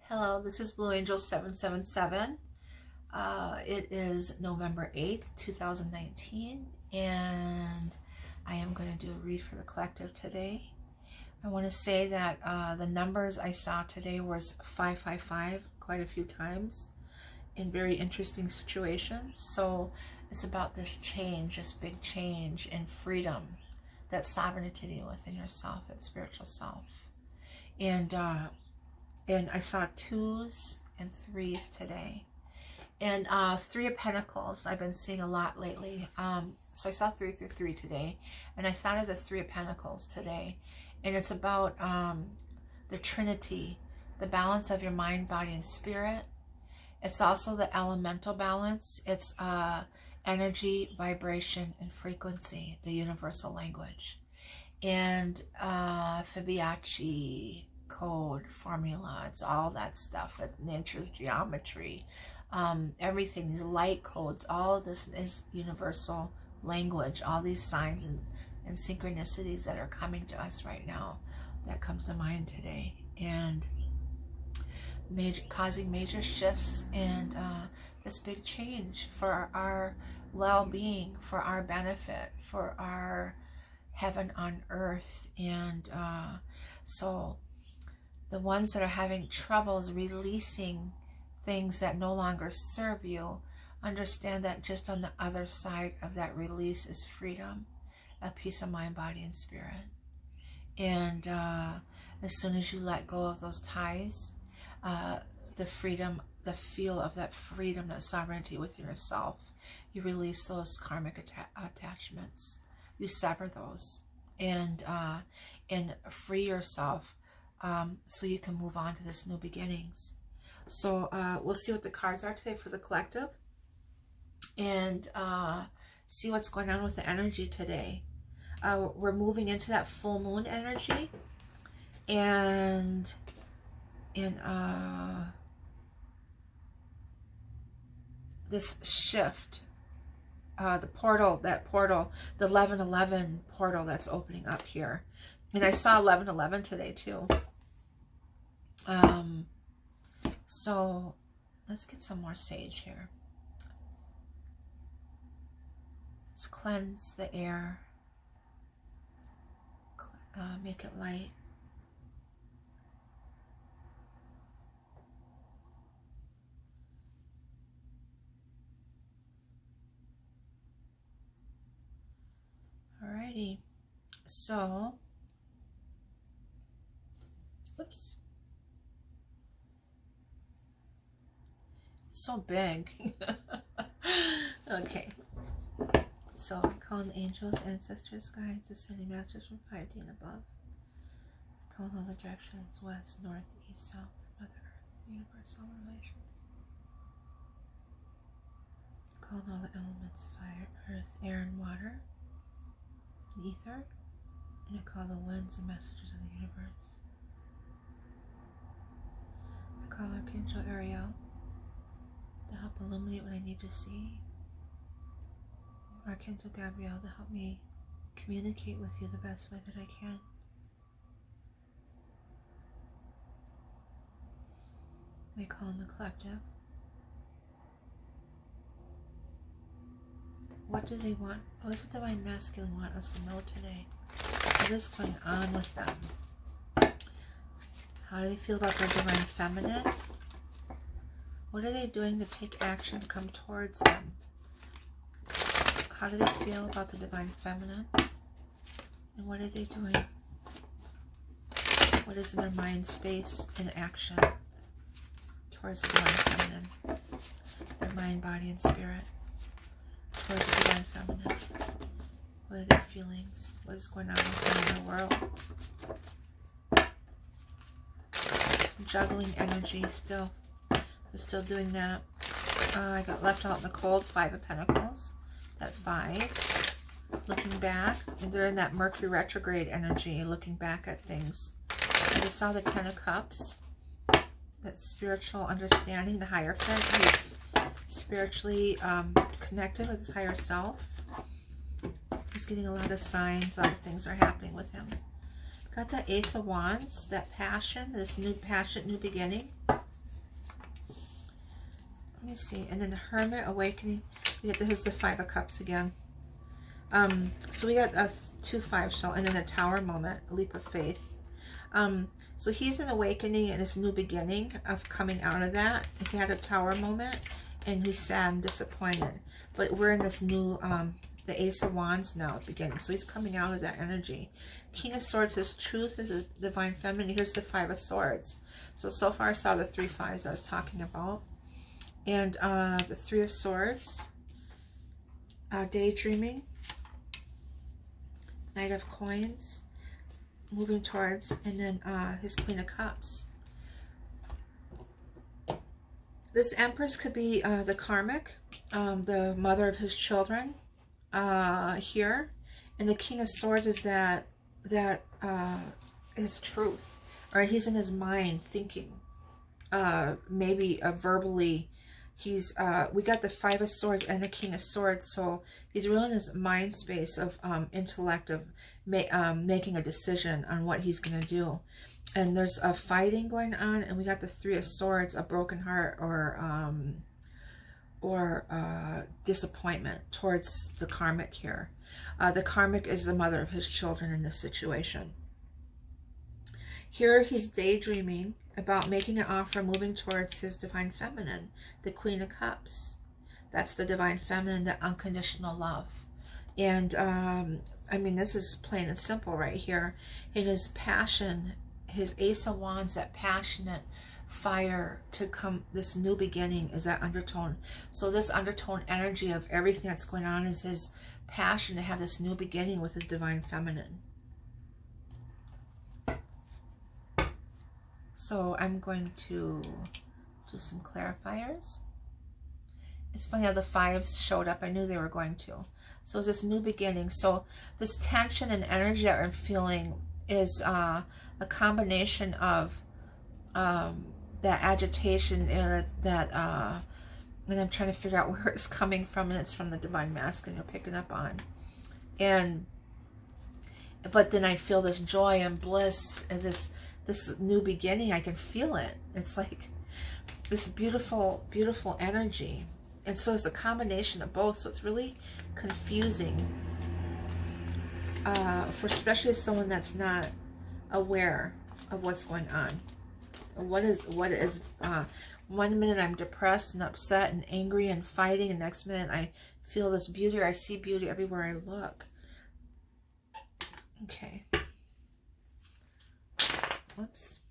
Hello, this is Blue Angel 777. It is November 8th, 2019, and I am going to do a read for the collective today. I want to say that the numbers I saw today was 555 quite a few times in very interesting situations. So it's about this change, this big change in freedom, that sovereignty within yourself, that spiritual self. And I saw 2s and 3s today. And 3 of Pentacles I've been seeing a lot lately. So I saw 3 through 3 today. And I thought of the 3 of Pentacles today. And it's about the Trinity, the balance of your mind, body, and spirit. It's also the elemental balance. It's energy, vibration, and frequency, the universal language. And Fibonacci code, formula, it's all that stuff. Nature's geometry, everything, these light codes, all of this is universal language. All these signs and synchronicities that are coming to us right now, that comes to mind today, and causing major shifts and this big change for our well-being, for our benefit, for our heaven on earth. And so the ones that are having troubles releasing things that no longer serve you, understand that just on the other side of that release is freedom, a peace of mind, body, and spirit. And as soon as you let go of those ties, the freedom, the feel of that freedom, that sovereignty within yourself, you release those karmic attachments. You sever those and free yourself, so you can move on to this new beginnings. So we'll see what the cards are today for the collective, and see what's going on with the energy today. We're moving into that full moon energy, and this shift, the portal, the 1111 portal that's opening up here. And I saw 1111 today too. So let's get some more sage here. Let's cleanse the air, make it light. Alrighty, so, oops, it's so big. Okay, so I'm calling the angels, ancestors, guides, ascending masters from 5D and above. Calling all the directions, west, north, east, south, Mother Earth, universe, all relations. Calling all the elements, fire, earth, air, and water, and ether. And I call the winds and messages of the universe. I call Archangel Ariel to help illuminate what I need to see. Archangel Gabriel to help me communicate with you the best way that I can. I call in the collective. What do they want? What does the Divine Masculine want us to know today? What is going on with them? How do they feel about their Divine Feminine? What are they doing to take action to come towards them? How do they feel about the Divine Feminine? And what are they doing? What is in their mind space in action towards the Divine Feminine? Their mind, body, and spirit towards the Divine Feminine. What are their feelings? What is going on with them in their world? Some juggling energy still. They're still doing that. I got left out in the cold. 5 of Pentacles. That 5. Looking back. And they're in that Mercury retrograde energy. Looking back at things. I just saw the 10 of Cups. That spiritual understanding. The Hierophant. He's spiritually connected with his higher self. He's getting a lot of signs. A lot of things are happening with him. Got that Ace of Wands, that passion, this new passion, new beginning. Let me see. And then the Hermit, Awakening. Here's the Five of Cups again. So we got 2 5s, so, and then a Tower moment, a leap of faith. So he's an awakening and this new beginning of coming out of that. He had a Tower moment and he's sad and disappointed. But we're in this new, the Ace of Wands now beginning. So he's coming out of that energy. King of Swords, his truth is his divine feminine. Here's the Five of Swords. So far I saw the 3 5s I was talking about. And the Three of Swords, daydreaming, Knight of Coins, moving towards, and then his Queen of Cups. This Empress could be the Karmic, the mother of his children here. And the King of Swords is that his truth. All right, he's in his mind thinking, maybe verbally. He's we got the Five of Swords and the King of Swords, so he's really in his mind space of intellect, of making a decision on what he's going to do. And there's a fighting going on, and we got the Three of Swords, a broken heart or disappointment towards the Karmic here. The Karmic is the mother of his children in this situation. Here he's daydreaming about making an offer, moving towards his divine feminine, the Queen of Cups. That's the divine feminine, the unconditional love. And I mean, this is plain and simple right here. In his passion, his Ace of Wands, that passionate fire to come, this new beginning is that undertone. So this undertone energy of everything that's going on is his passion to have this new beginning with his divine feminine. So I'm going to do some clarifiers. It's funny how the 5s showed up. I knew they were going to. So it's this new beginning. So this tension and energy that I'm feeling is a combination of that agitation, you know, and I'm trying to figure out where it's coming from, and it's from the Divine Masculine you're picking up on. But then I feel this joy and bliss and this new beginning. I can feel it. It's like this beautiful, beautiful energy. And so it's a combination of both. So it's really confusing, for especially someone that's not aware of what's going on. What is 1 minute I'm depressed and upset and angry and fighting, and next minute I feel this beauty, or I see beauty everywhere I look. Okay. Whoops.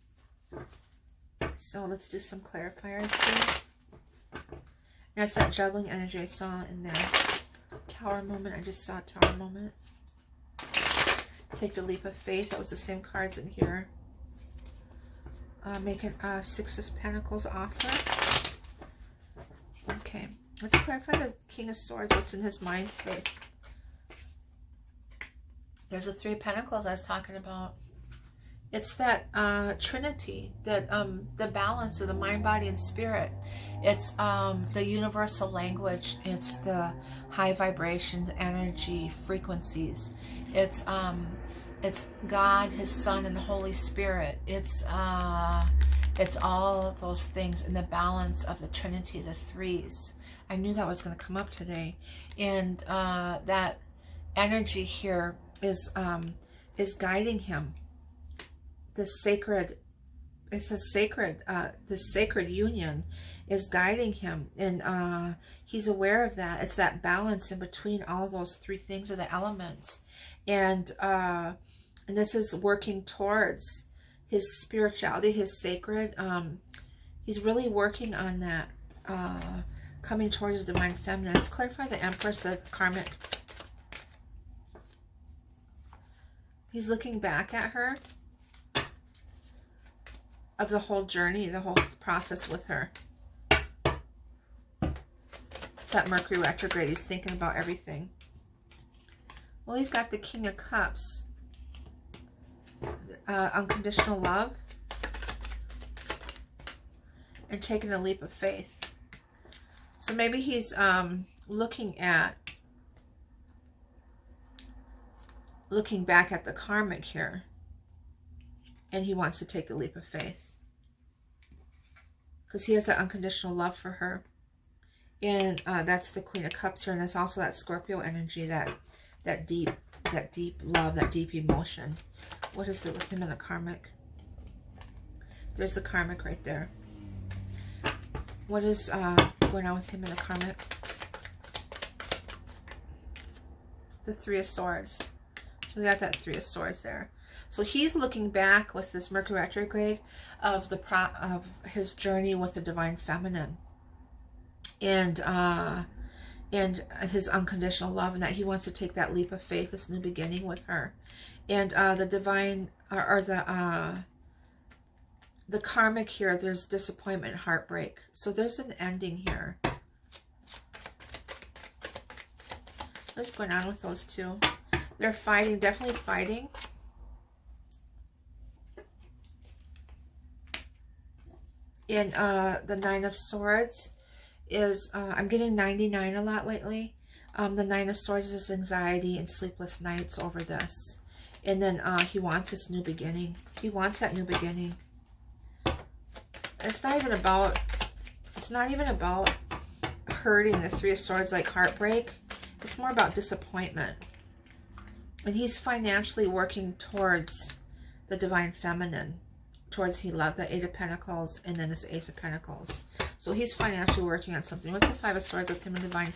So let's do some clarifiers here. That's that juggling energy I saw in there. Tower moment. I just saw Tower moment. Take the leap of faith. That was the same cards in here. Make a 6 of Pentacles offer. Okay. Let's clarify the King of Swords. What's in his mind space? There's the 3 of Pentacles I was talking about. It's that Trinity, that the balance of the mind, body, and spirit. It's the universal language. It's the high vibrations, energy, frequencies. It's God, His Son, and the Holy Spirit. It's all of those things in the balance of the Trinity, the 3s. I knew that was going to come up today, and that energy here is guiding him. This sacred union is guiding him, and he's aware of that. It's that balance in between all those 3 things of the elements, and this is working towards his spirituality, his sacred. He's really working on that, coming towards the divine feminine. Let's clarify the Empress, the Karmic. He's looking back at her, of the whole journey, the whole process with her. It's that Mercury retrograde. He's thinking about everything. Well, he's got the King of Cups. Unconditional love. And taking a leap of faith. So maybe he's looking back at the Karmic here. And he wants to take the leap of faith. Because he has that unconditional love for her. And that's the Queen of Cups here. And it's also that Scorpio energy, that deep love, that deep emotion. What is it with him in the Karmic? There's the Karmic right there. What is going on with him in the Karmic? The Three of Swords. So we got that Three of Swords there. So he's looking back with this Mercury retrograde of his journey with the Divine Feminine, and his unconditional love, and that he wants to take that leap of faith, this new beginning with her, and the divine or the Karmic here. There's disappointment, heartbreak. So there's an ending here. What's going on with those two? They're fighting, definitely fighting. In the Nine of Swords is, I'm getting 99 a lot lately. The Nine of Swords is anxiety and sleepless nights over this. And then he wants this new beginning. He wants that new beginning. It's not even about hurting, the Three of Swords, like heartbreak. It's more about disappointment. And he's financially working towards the Divine Feminine. Towards he loved the Eight of Pentacles, and then this Ace of Pentacles. So he's financially working on something. What's the Five of Swords with him in the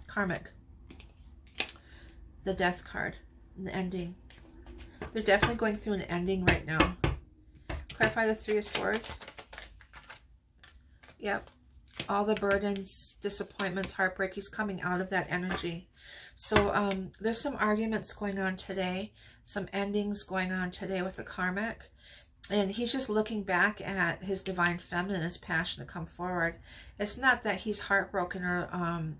Karmic? The Death card, the ending. They're definitely going through an ending right now. Clarify the Three of Swords. Yep. All the burdens, disappointments, heartbreak. He's coming out of that energy. So there's some arguments going on today. Some endings going on today with the Karmic. And he's just looking back at his Divine Feminine, his passion to come forward. It's not that he's heartbroken or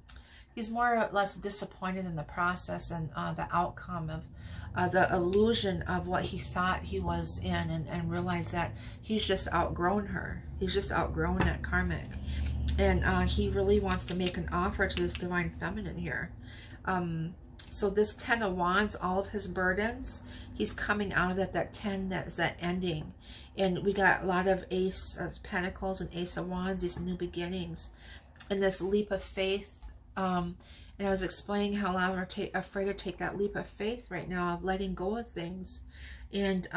he's more or less disappointed in the process and the outcome of the illusion of what he thought he was in, and realized that he's just outgrown her. He's just outgrown that Karmic. And he really wants to make an offer to this Divine Feminine here. So this Ten of Wands, all of his burdens, he's coming out of that 10, that's that ending. And we got a lot of Ace of Pentacles and Ace of Wands, these new beginnings. And this leap of faith. And I was explaining how I'm afraid to take that leap of faith right now, of letting go of things. And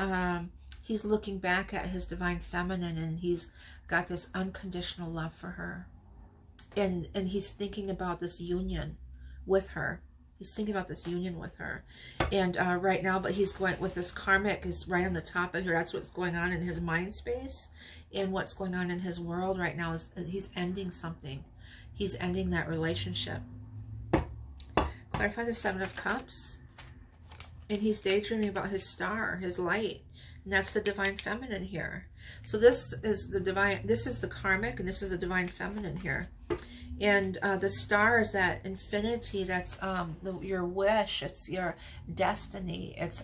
he's looking back at his Divine Feminine, and he's got this unconditional love for her. And he's thinking about this union with her. He's thinking about this union with her. And right now, but he's going with this Karmic is right on the top of here. That's what's going on in his mind space. And what's going on in his world right now is he's ending something. He's ending that relationship. Clarify the Seven of Cups. And he's daydreaming about his star, his light. And that's the Divine Feminine here. So this is the divine, this is the Karmic, and this is the Divine Feminine here. And the star is that infinity, that's your wish, it's your destiny. It's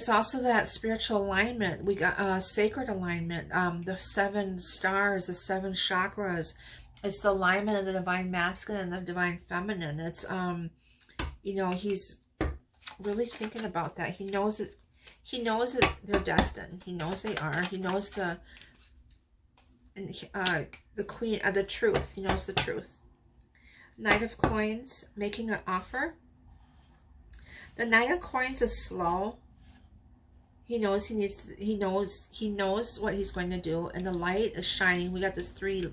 also that spiritual alignment. We got sacred alignment, the 7 stars, the 7 chakras. It's the alignment of the Divine Masculine and the Divine Feminine. It's, you know, he's really thinking about that. He knows that they're destined. He knows they are. He knows the Queen of the truth. He knows the truth. Knight of Coins, making an offer. The Knight of Coins is slow. He knows he knows what he's going to do, and the light is shining. We got this 3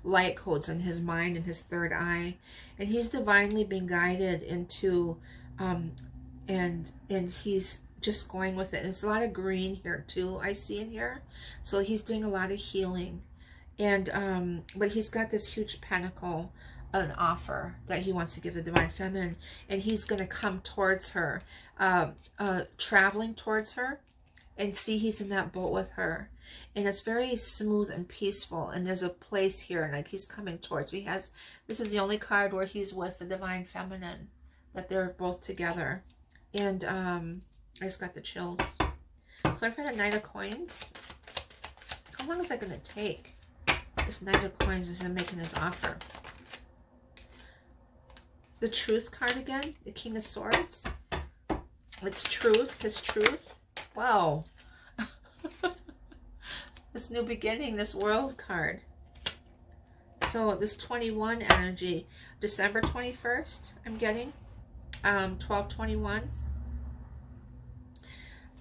light codes in his mind and his third eye, and he's divinely being guided into and he's just going with it. And it's a lot of green here too, I see in here. So he's doing a lot of healing. And but he's got this huge pentacle, an offer that he wants to give the Divine Feminine, and he's going to come towards her, traveling towards her, and see he's in that boat with her, and it's very smooth and peaceful. And there's a place here, and like he's coming towards. This is the only card where he's with the Divine Feminine, that they're both together. And I just got the chills. Clarify the Knight of Coins. How long is that going to take? This Knight of Coins is him making his offer. The Truth card again. The King of Swords. It's truth. His truth. Wow. This new beginning, this World card. So this 21 energy, December 21st, I'm getting 12/21.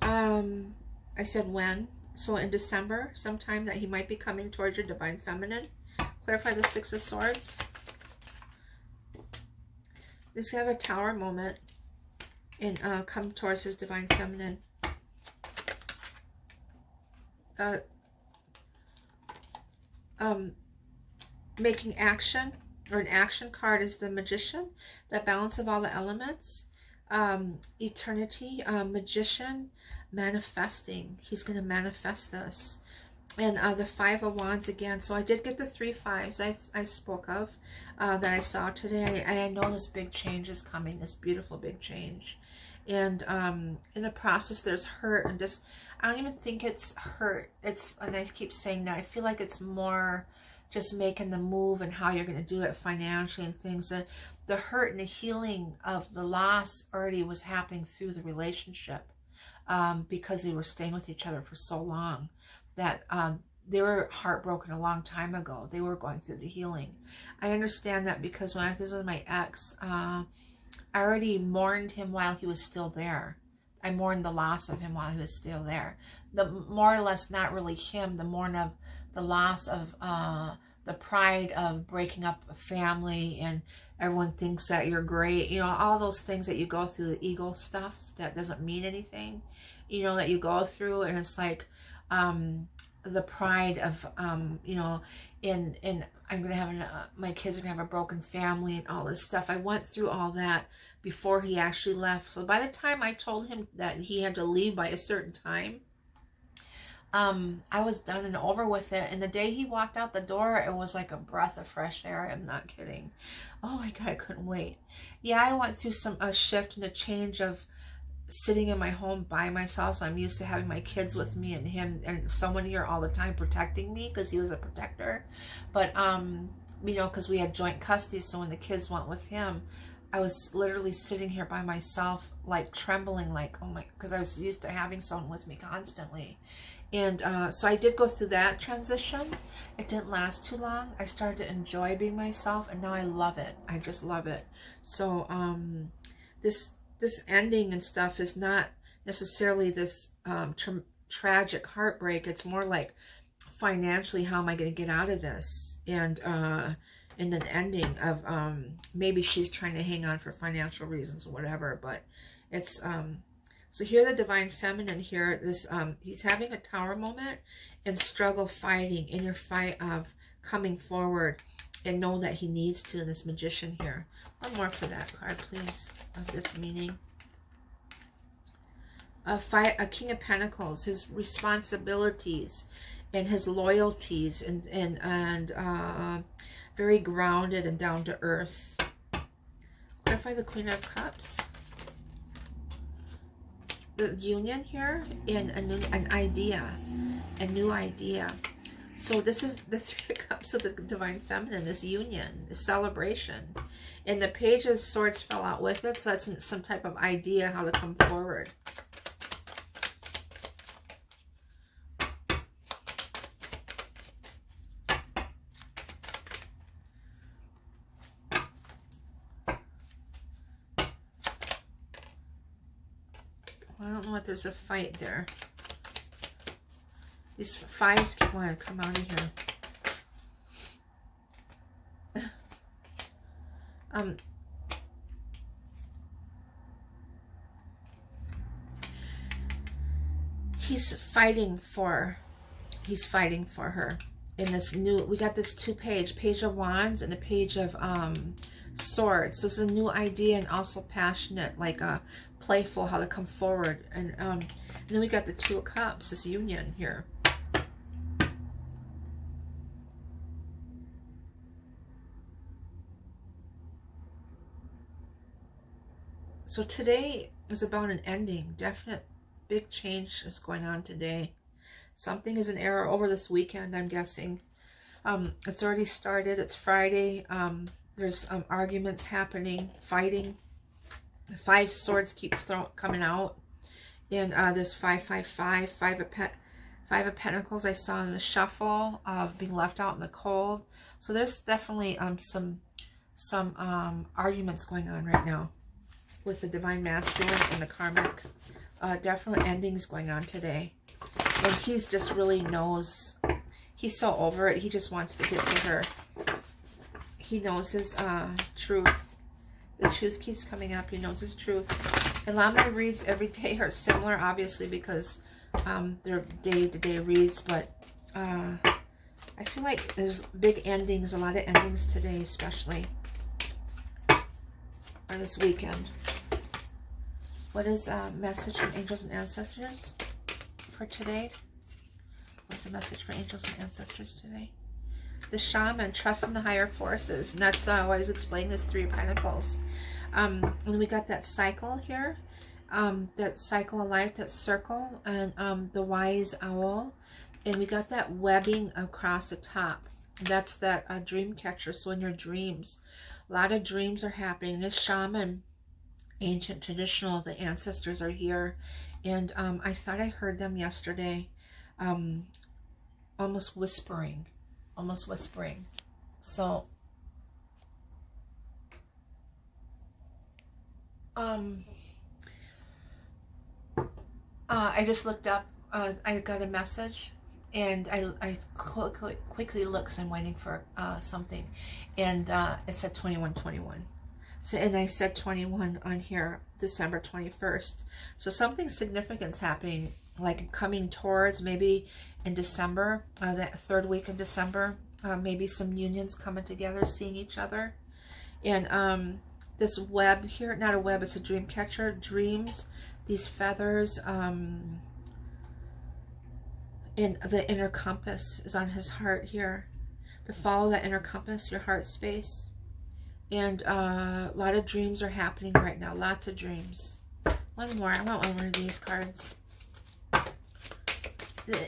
I said when, so in December, sometime that he might be coming towards your Divine Feminine. Clarify the Six of Swords. This guy have a Tower moment and come towards his Divine Feminine. Making action, or an action card is the Magician, the balance of all the elements. Eternity, Magician, manifesting. He's going to manifest this. And the Five of Wands again. So I did get the 3 fives I spoke of that I saw today. And I know this big change is coming, this beautiful big change. And in the process, there's hurt and just, I don't even think it's hurt. It's, and I keep saying that, I feel like it's more just making the move and how you're going to do it financially and things. The hurt and the healing of the loss already was happening through the relationship because they were staying with each other for so long that they were heartbroken a long time ago. They were going through the healing. I understand that because when I was with my ex, I already mourned him while he was still there. I mourned the loss of him while he was still there. The more or less, not really him, the mourn of the loss of the pride of breaking up a family and everyone thinks that you're great. You know, all those things that you go through, the ego stuff that doesn't mean anything, you know, that you go through. And it's like the pride of, you know, in I'm going to have, my kids are going to have a broken family and all this stuff. I went through all that before he actually left. So by the time I told him that he had to leave by a certain time, I was done and over with it. And the day he walked out the door, it was like a breath of fresh air. I'm not kidding. Oh my God, I couldn't wait. Yeah, I went through a shift and a change of sitting in my home by myself. So I'm used to having my kids with me and him and someone here all the time protecting me because he was a protector. But, you know, because we had joint custody. So when the kids went with him, I was literally sitting here by myself, like trembling, like, oh my, because I was used to having someone with me constantly. And so I did go through that transition. It didn't last too long. I started to enjoy being myself, and now I love it. I just love it. So this ending and stuff is not necessarily this tragic heartbreak. It's more like financially, how am I going to get out of this? And an ending of maybe she's trying to hang on for financial reasons or whatever. But it's so here the Divine Feminine here, this he's having a Tower moment and struggle fighting in your fight of coming forward and know that he needs to, this Magician here. One more for that card, please, of this meaning. A King of Pentacles, his responsibilities and his loyalties and very grounded and down to earth. Clarify the Queen of Cups. The union here in a new idea. So this is the Three of Cups of the Divine Feminine, this union, this celebration. And the Page of Swords fell out with it, so that's some type of idea how to come forward. I don't know if there's a fight there. These fives want to come out of here. He's fighting for her in this new, we got this Page of Wands and a Page of Swords. So it's a new idea and also passionate, like playful, how to come forward. And then we got the Two of Cups, this union here. So today is about an ending. Definite big change is going on today. Something is in error over this weekend, I'm guessing. It's already started. It's Friday. There's arguments happening, fighting. The Five Swords keep coming out. And this 555, Five of Pentacles I saw in the shuffle of being left out in the cold. So there's definitely some arguments going on right now with the Divine Masculine and the Karmic. Definitely endings going on today. And he's just really knows, he's so over it. He just wants to get to her. He knows his truth. The truth keeps coming up. He knows his truth. And a lot of my reads every day are similar, obviously, because they're day-to-day reads. But I feel like there's big endings, a lot of endings today, especially. Or this weekend. What is a message from angels and ancestors for today? What's the message for angels and ancestors today? The shaman, trust in the higher forces. And that's why I was explaining this Three of Pentacles. And we got that cycle here. That cycle of life, that circle. And the wise owl. And we got that webbing across the top. That's that dream catcher. So in your dreams, a lot of dreams are happening. This shaman, ancient, traditional, the ancestors are here. And I thought I heard them yesterday. Almost whispering. Almost whispering. So, I just looked up, I got a message, and I quickly looked because I'm waiting for something, and it said 2121. So, and I said 21 on here, December 21st. So something significant's happening, like coming towards maybe in December, that third week in December, maybe some unions coming together, seeing each other. And this web here, not a web, it's a dream catcher, dreams, these feathers, and the inner compass is on his heart here. To follow that inner compass, your heart space. And a lot of dreams are happening right now, lots of dreams. One more, I want one of these cards.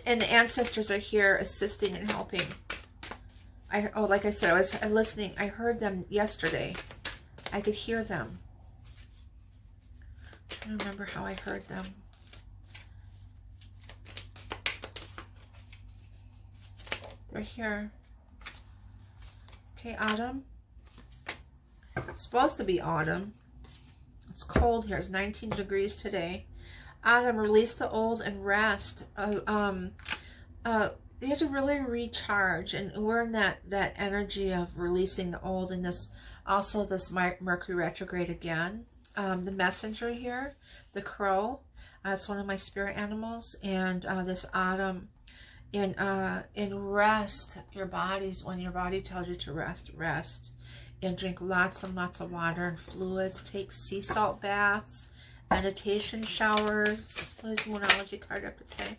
And the ancestors are here assisting and helping. Like I said, I was listening. I heard them yesterday. I could hear them. I'm trying to remember how I heard them. They're here. Okay, autumn. It's supposed to be autumn. It's cold here. It's 19 degrees today. Autumn, release the old and rest. You have to really recharge, and we're in that energy of releasing the old, and this also this Mercury retrograde again. The messenger here, the crow, it's one of my spirit animals, and this autumn, in rest your bodies. When your body tells you to rest, rest, and drink lots and lots of water and fluids. Take sea salt baths. Meditation showers. What does the Moonology card have to say?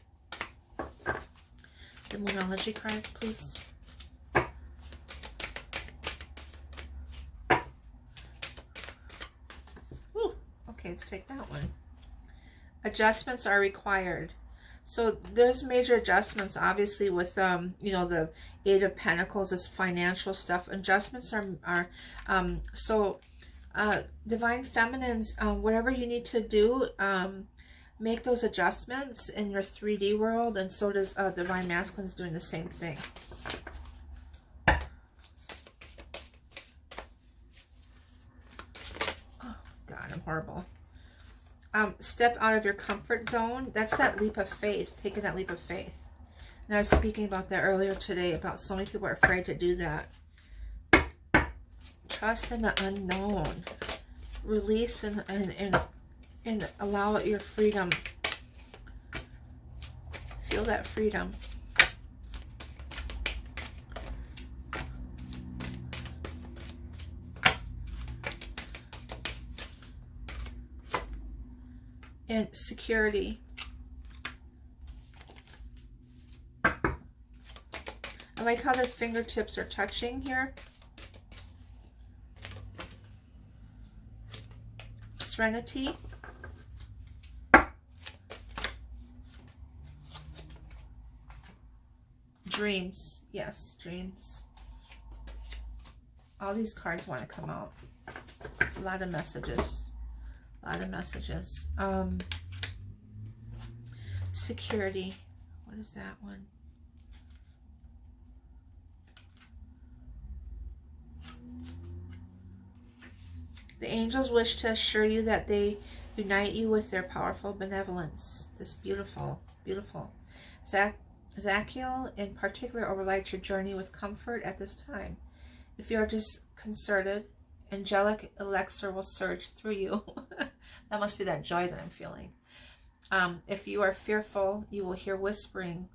The Moonology card, please. Woo. Okay, let's take that one. Adjustments are required. So there's major adjustments, obviously, with you know, the Eight of Pentacles, this financial stuff. Adjustments are Divine Feminines, whatever you need to do, make those adjustments in your 3D world, and so does Divine Masculines doing the same thing. Oh, God, I'm horrible. Step out of your comfort zone. That's that leap of faith, taking that leap of faith. And I was speaking about that earlier today, about so many people are afraid to do that. Trust in the unknown. Release and allow your freedom. Feel that freedom. And security. I like how the fingertips are touching here. Serenity. Dreams. Yes, dreams. All these cards want to come out. A lot of messages. A lot of messages. Security. What What is that one? The angels wish to assure you that they unite you with their powerful benevolence. This beautiful, beautiful. Zachiel in particular overlights your journey with comfort at this time. If you are disconcerted, angelic elixir will surge through you. That must be that joy that I'm feeling. If you are fearful, you will hear whispering.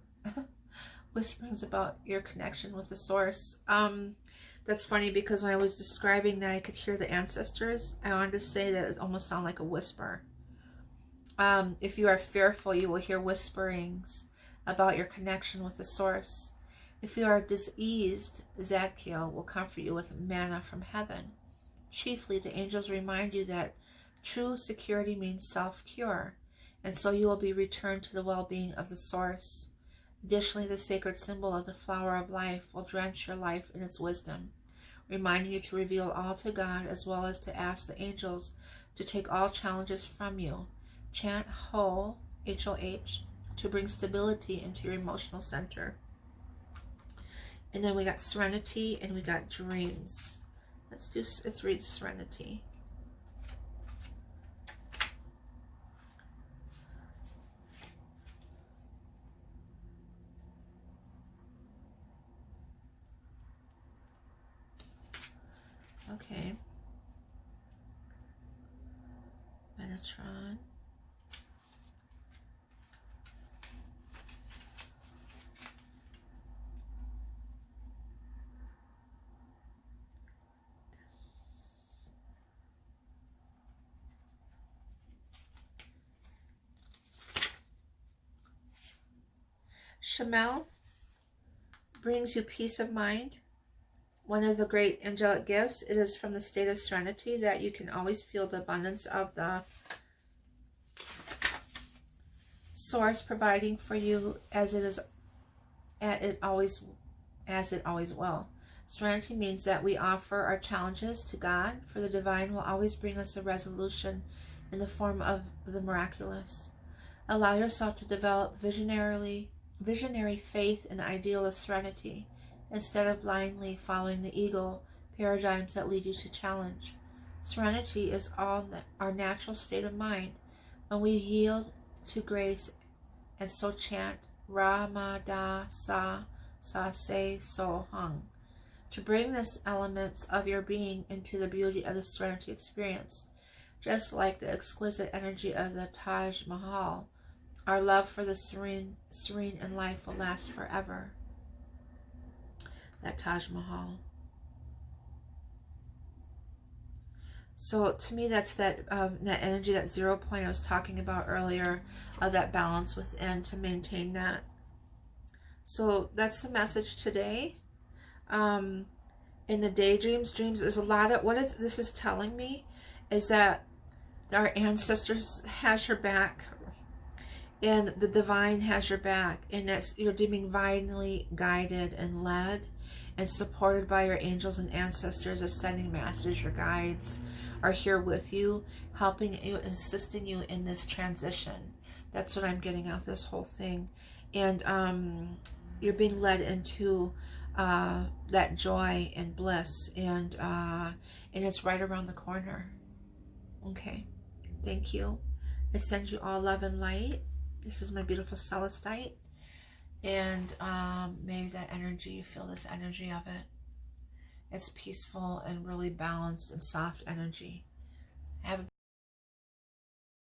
Whisperings about your connection with the source. That's funny because when I was describing that I could hear the ancestors, I wanted to say that it almost sounded like a whisper. If you are fearful, you will hear whisperings about your connection with the source. If you are diseased, Zadkiel will comfort you with manna from heaven. Chiefly, the angels remind you that true security means self-cure, and so you will be returned to the well-being of the source. Additionally, the sacred symbol of the flower of life will drench your life in its wisdom, reminding you to reveal all to God as well as to ask the angels to take all challenges from you. Chant Ho, H-O-H, to bring stability into your emotional center. And then we got Serenity and we got Dreams. Let's read Serenity. Okay. Metatron. Shamel brings you peace of mind. One of the great angelic gifts, it is from the state of serenity that you can always feel the abundance of the source providing for you as it always will. Serenity means that we offer our challenges to God, for the divine will always bring us a resolution in the form of the miraculous. Allow yourself to develop visionary faith in the ideal of serenity, instead of blindly following the ego paradigms that lead you to challenge. Serenity is all our natural state of mind when we yield to grace and so chant Ra-ma-da sa-se so-hung to bring this elements of your being into the beauty of the serenity experience. Just like the exquisite energy of the Taj Mahal, our love for the serene in life will last forever. That Taj Mahal. So to me, that's that energy, that 0 point I was talking about earlier, of that balance within to maintain that. So that's the message today. In the daydreams, dreams, there's a lot of, this is telling me is that our ancestors has your back, and the divine has your back, and that's, you're being divinely guided and led and supported by your angels and ancestors, ascending masters, your guides are here with you, helping you, assisting you in this transition. That's what I'm getting out of this whole thing. And you're being led into that joy and bliss, and it's right around the corner. Okay, thank you. I send you all love and light. This is my beautiful celestite, and maybe that energy, you feel this energy of it. It's peaceful and really balanced and soft energy. Have a